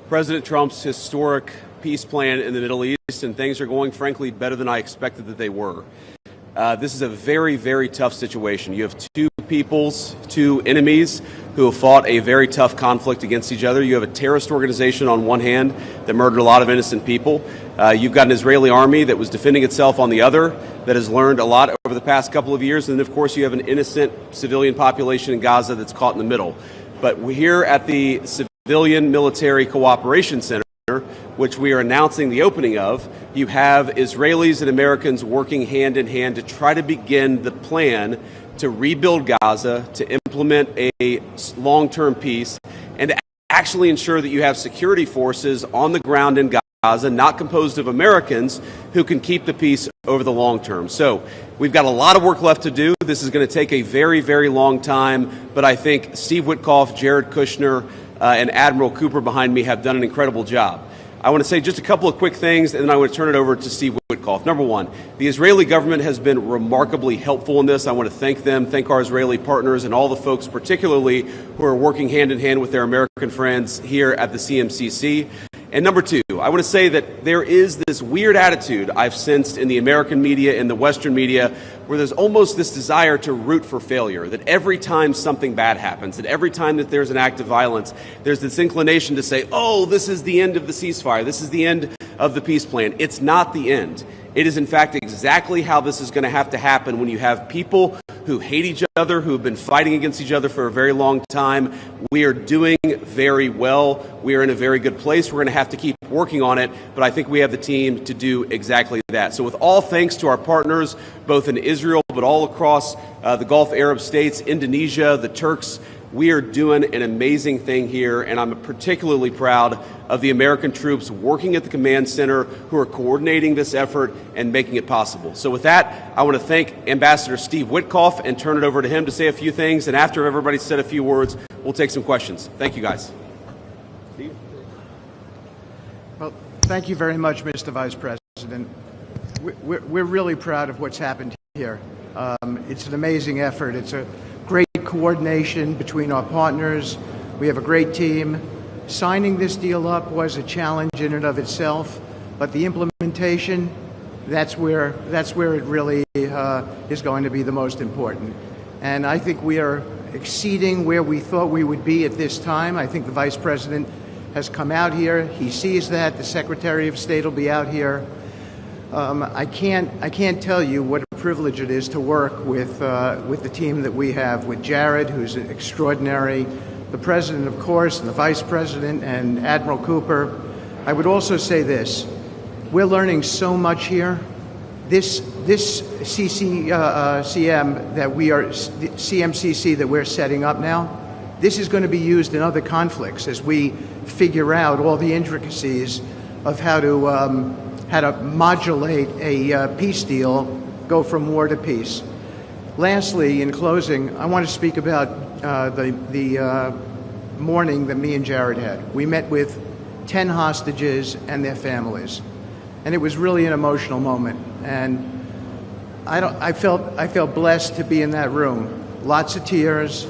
President Trump's historic peace plan in the Middle East, and things are going, frankly, better than I expected that they were. This is a very, very tough situation. You have two peoples, two enemies who have fought a very tough conflict against each other. You have a terrorist organization on one hand that murdered a lot of innocent people. You've got an Israeli army that was defending itself on the other that has learned a lot over the past couple of years. And, of course, you have an innocent civilian population in Gaza that's caught in the middle. But we're here at the Civilian Military Cooperation Center, which we are announcing the opening of. You have Israelis and Americans working hand in hand to try to begin the plan to rebuild Gaza, to implement a long-term peace, and to actually ensure that you have security forces on the ground in Gaza, not composed of Americans, who can keep the peace over the long term. So we've got a lot of work left to do. This is going to take a very, very long time, but I think Steve Witkoff, Jared Kushner, and Admiral Cooper behind me have done an incredible job. I want to say just a couple of quick things, and then I want to turn it over to Steve Witkoff. Number one, the Israeli government has been remarkably helpful in this. I want to thank them, thank our Israeli partners, and all the folks particularly who are working hand in hand with their American friends here at the CMCC. And number two, I want to say that there is this weird attitude I've sensed in the American media and the Western media where there's almost this desire to root for failure, that every time something bad happens, that every time that there's an act of violence, there's this inclination to say, oh, this is the end of the ceasefire, this is the end of the peace plan. It's not the end. It is, in fact, exactly how this is going to have to happen when you have people who hate each other, who have been fighting against each other for a very long time. We are doing very well. We are in a very good place. We're going to have to keep working on it, but I think we have the team to do exactly that. So with all thanks to our partners, both in Israel, but all across the Gulf Arab states, Indonesia, the Turks, we are doing an amazing thing here, and I'm particularly proud of the American troops working at the command center who are coordinating this effort and making it possible. So with that, I want to thank Ambassador Steve Witkoff and turn it over to him to say a few things, and after everybody's said a few words, we'll take some questions. Thank you, guys. Steve? Well, thank you very much, Mr. Vice President. We're really proud of what's happened here. It's an amazing effort. It's a great coordination between our partners. We have a great team. Signing this deal up was a challenge in and of itself, but the implementation, that's where it really is going to be the most important. And I think we are exceeding where we thought we would be at this time. I think the Vice President has come out here. He sees that. The Secretary of State will be out here. I can't tell you what a privilege it is to work with the team that we have, with Jared, who's extraordinary, the President, of course, and the Vice President, and Admiral Cooper. I would also say this. We're learning so much here. This CMCC that we're setting up now, this is going to be used in other conflicts as we figure out all the intricacies of how to modulate a peace deal, go from war to peace. Lastly, in closing, I want to speak about the morning that me and Jared had. We met with 10 hostages and their families, and it was really an emotional moment. And I felt blessed to be in that room. Lots of tears,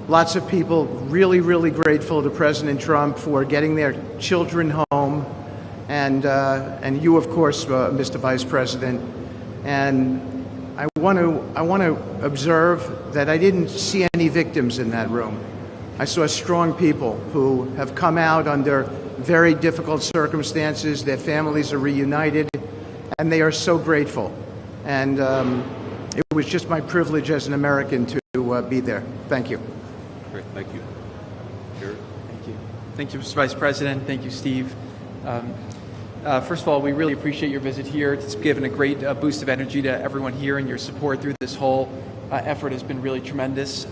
lots of people really, really grateful to President Trump for getting their children home, and you, of course, Mr. Vice President. And I want to observe that I didn't see any victims in that room. I saw strong people who have come out under very difficult circumstances. Their families are reunited, and they are so grateful. And it was just my privilege as an American to be there. Thank you. Great, thank you. Jared? Thank you. Thank you, Mr. Vice President. Thank you, Steve. First of all, we really appreciate your visit here. It's given a great boost of energy to everyone here, and your support through this whole effort has been really tremendous.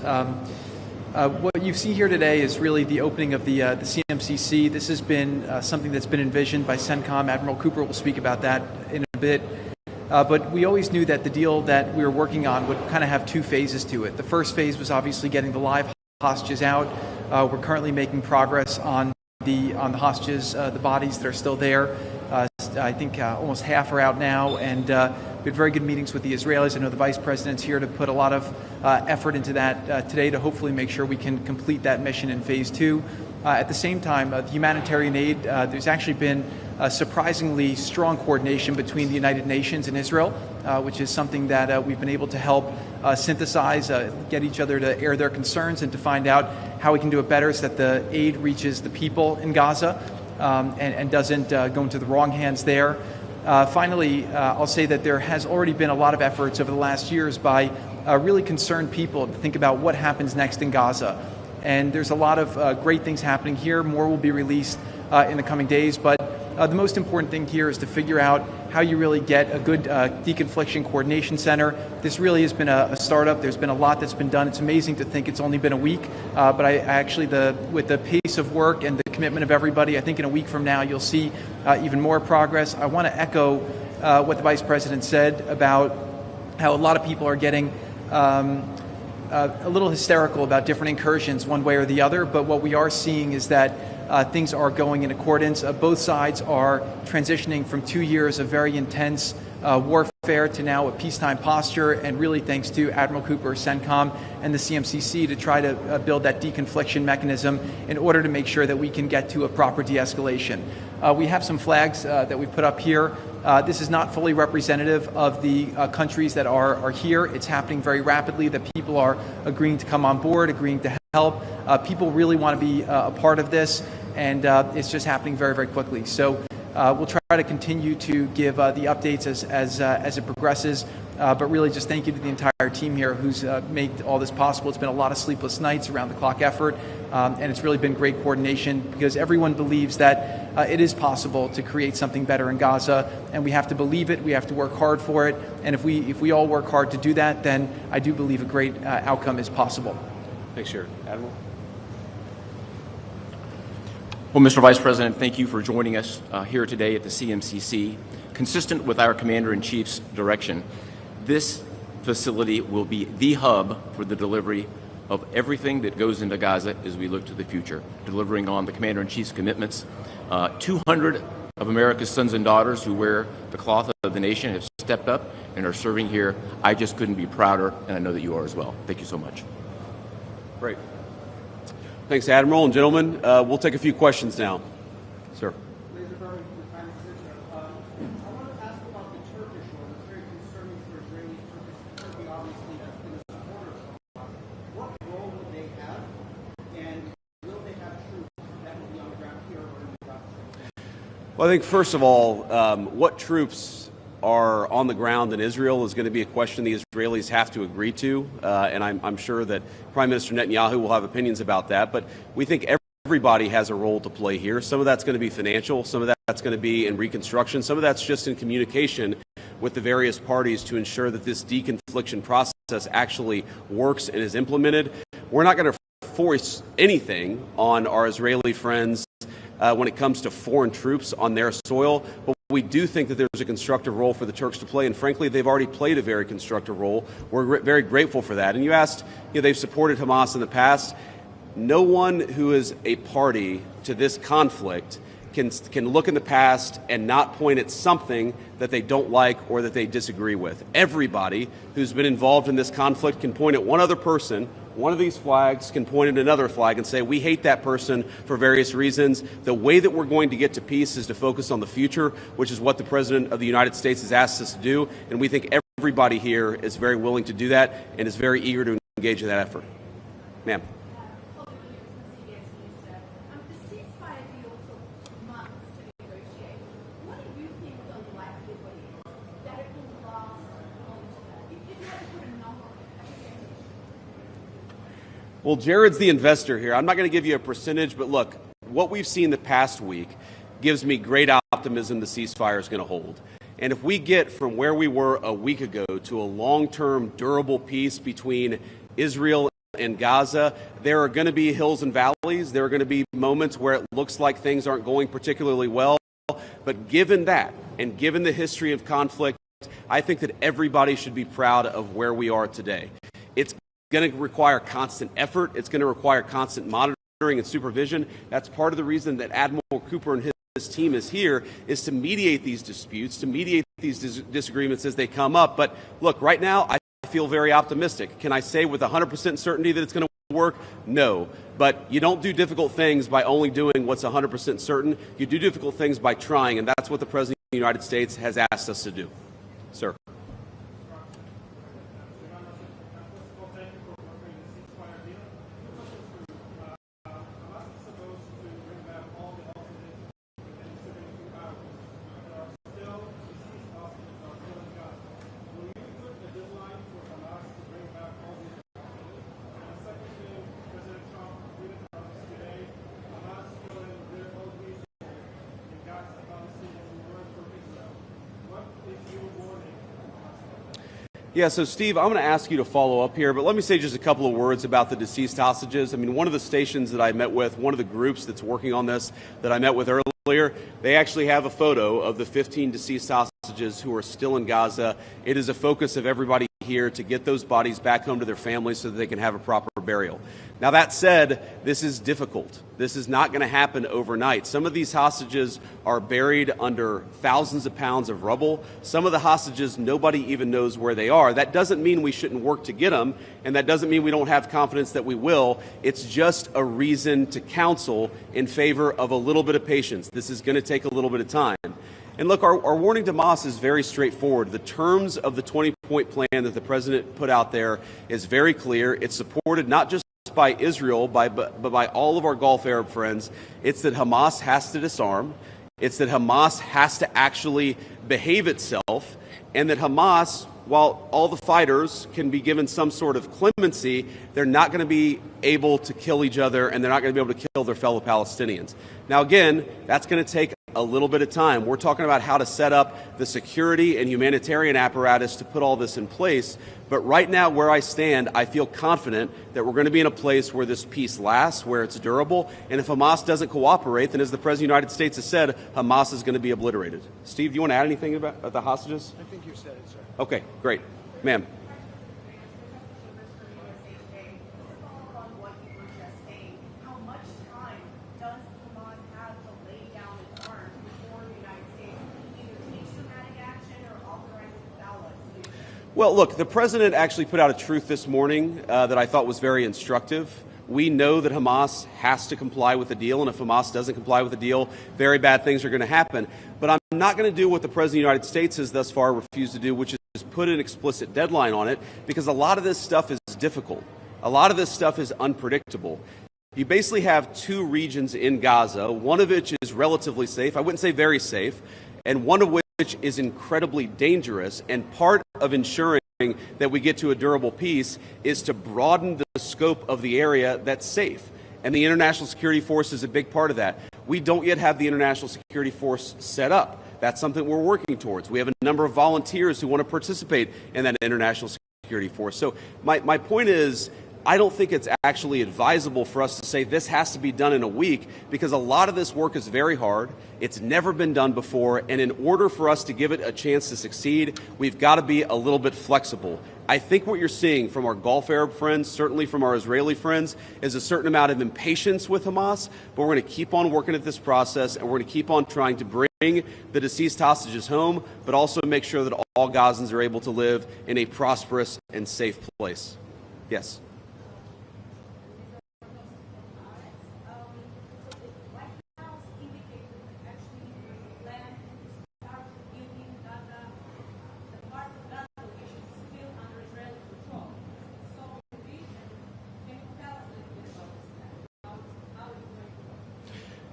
What you see here today is really the opening of the CMCC. This has been something that's been envisioned by CENTCOM. Admiral Cooper will speak about that in a bit. But we always knew that the deal that we were working on would kind of have two phases to it. The first phase was obviously getting the live hostages out. We're currently making progress on the hostages, the bodies that are still there. I think almost half are out now, and we had very good meetings with the Israelis. I know the Vice President's here to put a lot of effort into that today to hopefully make sure we can complete that mission in phase 2. At the same time, the humanitarian aid, there's actually been surprisingly strong coordination between the United Nations and Israel, which is something that we've been able to help synthesize, get each other to air their concerns and to find out how we can do it better so that the aid reaches the people in Gaza and doesn't go into the wrong hands there. Finally, I'll say that there has already been a lot of efforts over the last years by really concerned people to think about what happens next in Gaza. And there's a lot of great things happening here. More will be released in the coming days. But the most important thing here is to figure out how you really get a good deconfliction coordination center. This really has been a startup. There's been a lot that's been done. It's amazing to think it's only been a week. But I actually, with the pace of work and the commitment of everybody, I think in a week from now you'll see even more progress. I want to echo what the Vice President said about how a lot of people are getting a little hysterical about different incursions one way or the other, but what we are seeing is that things are going in accordance. Both sides are transitioning from 2 years of very intense warfare to now a peacetime posture, and really thanks to Admiral Cooper, CENTCOM, and the CMCC to try to build that deconfliction mechanism in order to make sure that we can get to a proper de-escalation. We have some flags that we put up here. This is not fully representative of the countries that are here. It's happening very rapidly, that people are agreeing to come on board, agreeing to help. People really want to be a part of this, and it's just happening very, very quickly. So we'll try to continue to give the updates as it progresses, but really just thank you to the entire team here who's made all this possible. It's been a lot of sleepless nights, around the clock effort, and it's really been great coordination because everyone believes that it is possible to create something better in Gaza, and we have to believe it, we have to work hard for it, and if we all work hard to do that, then I do believe a great outcome is possible. Thanks, Chair. Admiral? Well, Mr. Vice President, thank you for joining us here today at the CMCC. Consistent with our Commander-in-Chief's direction, this facility will be the hub for the delivery of everything that goes into Gaza as we look to the future, delivering on the Commander-in-Chief's commitments. 200 of America's sons and daughters who wear the cloth of the nation have stepped up and are serving here. I just couldn't be prouder, and I know that you are as well. Thank you so much. Great. Thanks, Admiral. And gentlemen, we'll take a few questions now. Sir. Well, I think first of all, what troops are on the ground in Israel is going to be a question the Israelis have to agree to, and I'm sure that Prime Minister Netanyahu will have opinions about that, but we think everybody has a role to play here. Some of that's going to be financial, some of that's going to be in reconstruction, some of that's just in communication with the various parties to ensure that this deconfliction process actually works and is implemented. We're not going to force anything on our Israeli friends when it comes to foreign troops on their soil, but we do think that there's a constructive role for the Turks to play, and frankly, they've already played a very constructive role. We're very grateful for that. And you asked, they've supported Hamas in the past. No one who is a party to this conflict can look in the past and not point at something that they don't like or that they disagree with. Everybody who's been involved in this conflict can point at one other person. One of these flags can point at another flag and say, we hate that person for various reasons. The way that we're going to get to peace is to focus on the future, which is what the President of the United States has asked us to do. And we think everybody here is very willing to do that and is very eager to engage in that effort. Ma'am. Well, Jared's the investor here. I'm not going to give you a percentage, but look, what we've seen the past week gives me great optimism the ceasefire is going to hold. And if we get from where we were a week ago to a long-term, durable peace between Israel and Gaza, there are going to be hills and valleys. There are going to be moments where it looks like things aren't going particularly well. But given that, and given the history of conflict, I think that everybody should be proud of where we are today. It's going to require constant effort. It's going to require constant monitoring and supervision. That's part of the reason that Admiral Cooper and team is here is to mediate these disputes, to mediate these disagreements as they come up. But look, right now, I feel very optimistic. Can I say with 100% certainty that it's going to work? No. But you don't do difficult things by only doing what's 100% certain. You do difficult things by trying, and that's what the President of the United States has asked us to do. Sir. Yeah, so Steve, I'm going to ask you to follow up here, but let me say just a couple of words about the deceased hostages. I mean, one of the stations that I met with, one of the groups that's working on this that I met with earlier, they actually have a photo of the 15 deceased hostages who are still in Gaza. It is a focus of everybody here to get those bodies back home to their families so that they can have a proper burial. Now, that said, this is difficult. This is not going to happen overnight. Some of these hostages are buried under thousands of pounds of rubble. Some of the hostages, nobody even knows where they are. That doesn't mean we shouldn't work to get them, and that doesn't mean we don't have confidence that we will. It's just a reason to counsel in favor of a little bit of patience. This is going to take a little bit of time. And look, our warning to Hamas is very straightforward. The terms of the 20-point plan that the president put out there is very clear. It's supported not just by Israel, but by all of our Gulf Arab friends. It's that Hamas has to disarm. It's that Hamas has to actually behave itself, and that Hamas, while all the fighters can be given some sort of clemency, they're not going to be able to kill each other, and they're not going to be able to kill their fellow Palestinians. Now, again, that's going to take a little bit of time. We're talking about how to set up the security and humanitarian apparatus to put all this in place. But right now, where I stand, I feel confident that we're going to be in a place where this peace lasts, where it's durable. And if Hamas doesn't cooperate, then as the President of the United States has said, Hamas is going to be obliterated. Steve, do you want to add anything about the hostages? I think you said it, sir. Okay, great. Ma'am. Well, look, the president actually put out a truth this morning that I thought was very instructive. We know that Hamas has to comply with the deal, and if Hamas doesn't comply with the deal, very bad things are going to happen. But I'm not going to do what the President of the United States has thus far refused to do, which is put an explicit deadline on it, because a lot of this stuff is difficult. A lot of this stuff is unpredictable. You basically have two regions in Gaza, one of which is relatively safe, I wouldn't say very safe, and one of which is incredibly dangerous. And part of ensuring that we get to a durable peace is to broaden the scope of the area that's safe. And the International Security Force is a big part of that. We don't yet have the International Security Force set up. That's something we're working towards. We have a number of volunteers who want to participate in that International Security Force. So my point is, I don't think it's actually advisable for us to say this has to be done in a week, because a lot of this work is very hard. It's never been done before. And in order for us to give it a chance to succeed, we've got to be a little bit flexible. I think what you're seeing from our Gulf Arab friends, certainly from our Israeli friends, is a certain amount of impatience with Hamas. But we're going to keep on working at this process, and we're going to keep on trying to bring the deceased hostages home, but also make sure that all Gazans are able to live in a prosperous and safe place. Yes.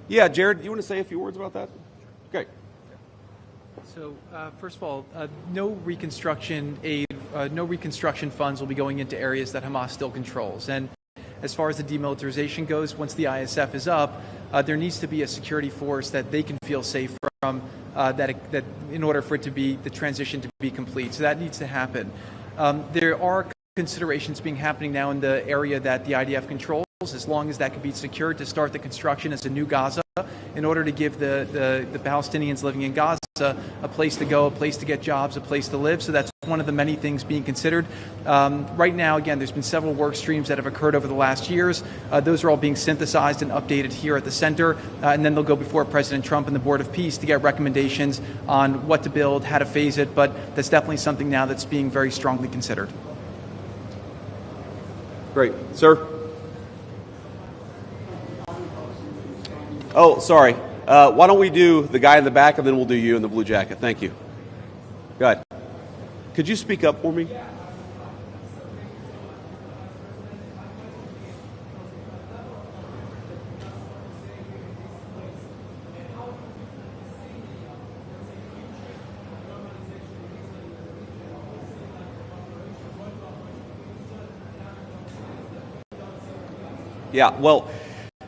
Yeah, Jared, do you want to say a few words about that? Okay. So, first of all, no reconstruction aid, no reconstruction funds will be going into areas that Hamas still controls. And as far as the demilitarization goes, once the ISF is up, there needs to be a security force that they can feel safe from, that in order for it to be the transition to be complete. So that needs to happen. There are considerations happening now in the area that the IDF controls. as long as that could be secured, to start the construction as a new Gaza in order to give the Palestinians living in Gaza a place to go, a place to get jobs, a place to live. So that's one of the many things being considered. Right now, again, there's been several work streams that have occurred over the last years. Those are all being synthesized and updated here at the center, and then they'll go before President Trump and the Board of Peace to get recommendations on what to build, how to phase it, but that's definitely something now that's being very strongly considered. Great. Sir? Oh, sorry. Why don't we do the guy in the back, and then we'll do you in the blue jacket. Thank you. Go ahead. Could you speak up for me? Yeah, well,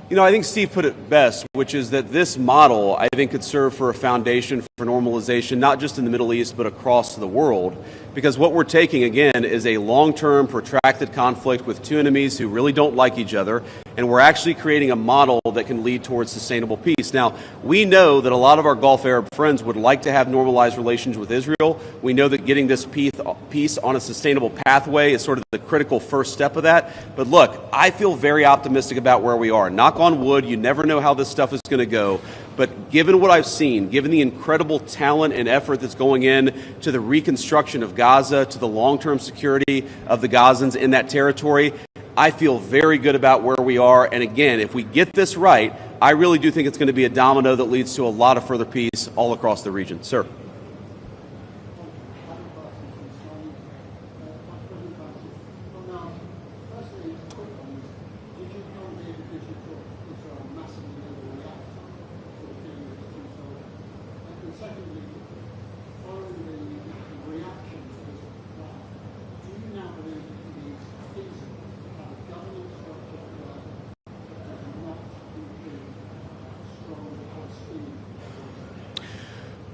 you know, I think Steve put it best, which is that this model, I think, could serve for a foundation for normalization, not just in the Middle East, but across the world. Because what we're taking, again, is a long-term, protracted conflict with two enemies who really don't like each other, and we're actually creating a model that can lead towards sustainable peace. Now, we know that a lot of our Gulf Arab friends would like to have normalized relations with Israel. We know that getting this peace on a sustainable pathway is sort of the critical first step of that. But look, I feel very optimistic about where we are. Knock on wood, you never know how this stuff is going to go. But given what I've seen, given the incredible talent and effort that's going in to the reconstruction of Gaza, to the long-term security of the Gazans in that territory, I feel very good about where we are. And again, if we get this right, I really do think it's going to be a domino that leads to a lot of further peace all across the region. Sir.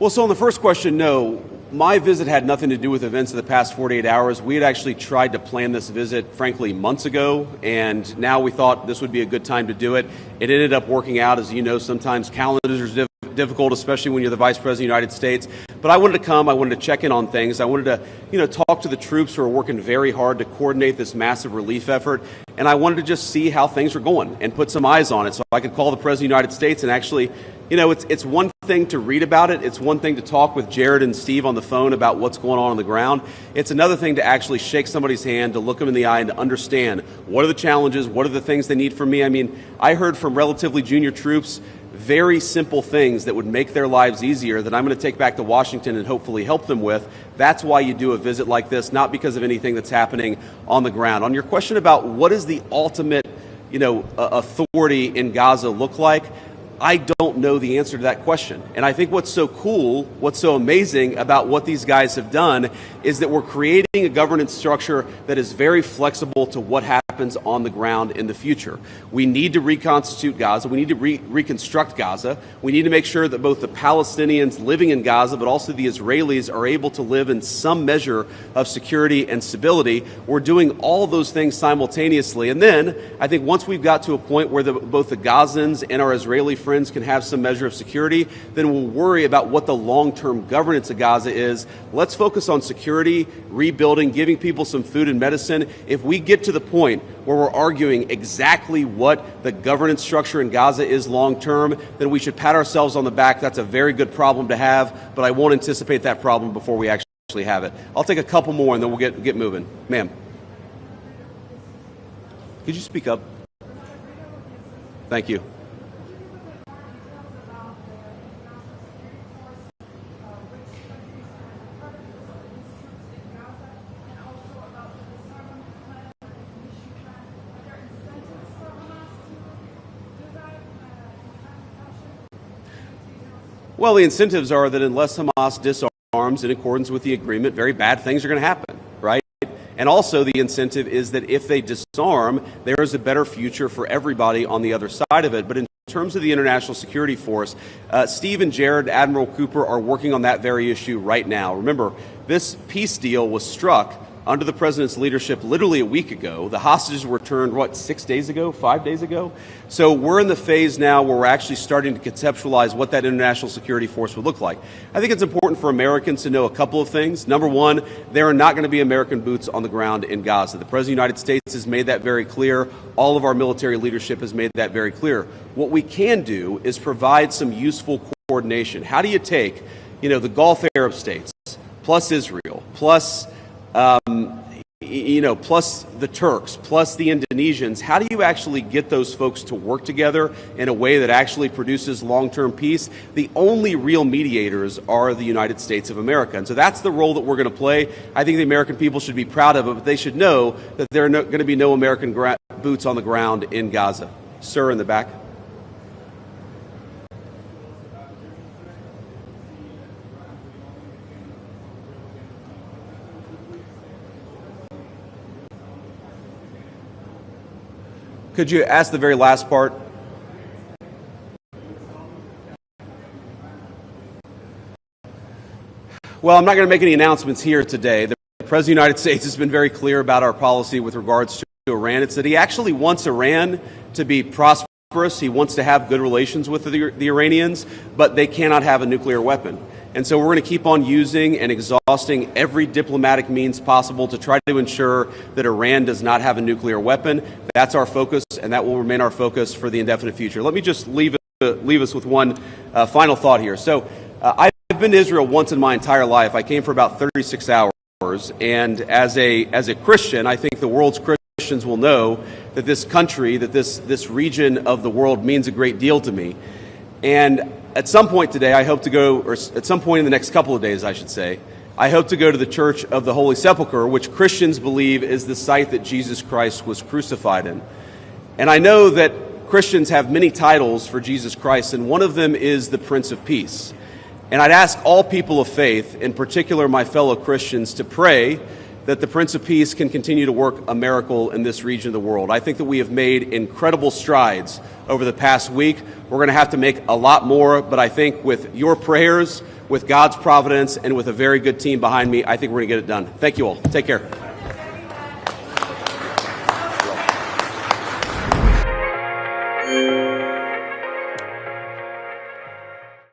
Well, so on the first question, no. My visit had nothing to do with events of the past 48 hours. We had actually tried to plan this visit, frankly, months ago, and now we thought this would be a good time to do it. It ended up working out. As you know, sometimes calendars are difficult, especially when you're the Vice President of the United States. But I wanted to come. I wanted to check in on things. I wanted to, talk to the troops who are working very hard to coordinate this massive relief effort. And I wanted to just see how things were going and put some eyes on it so I could call the President of the United States and actually, it's one thing to read about it. It's one thing to talk with Jared and Steve on the phone about what's going on the ground. It's another thing to actually shake somebody's hand, to look them in the eye and to understand what are the challenges, what are the things they need from me. I mean, I heard from relatively junior troops very simple things that would make their lives easier that I'm going to take back to Washington and hopefully help them with. That's why you do a visit like this, not because of anything that's happening on the ground. On your question about what is the ultimate, authority in Gaza look like, I don't know the answer to that question. And I think what's so cool, what's so amazing about what these guys have done is that we're creating a governance structure that is very flexible to what happens on the ground in the future. We need to reconstitute Gaza. We need to reconstruct Gaza. We need to make sure that both the Palestinians living in Gaza, but also the Israelis are able to live in some measure of security and stability. We're doing all those things simultaneously. And then I think once we've got to a point where both the Gazans and our Israeli friends can have some measure of security, then we'll worry about what the long-term governance of Gaza is. Let's focus on security, rebuilding, giving people some food and medicine. If we get to the point where we're arguing exactly what the governance structure in Gaza is long-term, then we should pat ourselves on the back. That's a very good problem to have, but I won't anticipate that problem before we actually have it. I'll take a couple more and then we'll get moving. Ma'am. Could you speak up? Thank you. Well, the incentives are that unless Hamas disarms in accordance with the agreement, very bad things are going to happen, right? And also the incentive is that if they disarm, there is a better future for everybody on the other side of it. But in terms of the international security force, Steve and Jared, Admiral Cooper, are working on that very issue right now. Remember, this peace deal was struck under the president's leadership literally a week ago. The hostages were returned, 6 days ago, 5 days ago? So we're in the phase now where we're actually starting to conceptualize what that international security force would look like. I think it's important for Americans to know a couple of things. Number one, there are not going to be American boots on the ground in Gaza. The President of the United States has made that very clear. All of our military leadership has made that very clear. What we can do is provide some useful coordination. How do you take, the Gulf Arab states, plus Israel, plus plus the Turks, plus the Indonesians? How do you actually get those folks to work together in a way that actually produces long-term peace? The only real mediators are the United States of America. And so that's the role that we're going to play. I think the American people should be proud of it, but they should know that there are going to be no American boots on the ground in Gaza. Sir, in the back. Could you ask the very last part? Well, I'm not going to make any announcements here today. The President of the United States has been very clear about our policy with regards to Iran. It's that he actually wants Iran to be prosperous. He wants to have good relations with the Iranians, but they cannot have a nuclear weapon. And so we're going to keep on using and exhausting every diplomatic means possible to try to ensure that Iran does not have a nuclear weapon. That's our focus, and that will remain our focus for the indefinite future. Let me just leave us with one final thought here. So I've been to Israel once in my entire life. I came for about 36 hours, and as a Christian, I think the world's Christians will know that this country, that this region of the world means a great deal to me. And at some point today, I hope to go, or at some point in the next couple of days, I should say, I hope to go to the Church of the Holy Sepulchre, which Christians believe is the site that Jesus Christ was crucified in. And I know that Christians have many titles for Jesus Christ, and one of them is the Prince of Peace. And I'd ask all people of faith, in particular my fellow Christians, to pray that the Prince of Peace can continue to work a miracle in this region of the world. I think that we have made incredible strides over the past week. We're going to have to make a lot more, but I think with your prayers, with God's providence, and with a very good team behind me, I think we're going to get it done. Thank you all. Take care.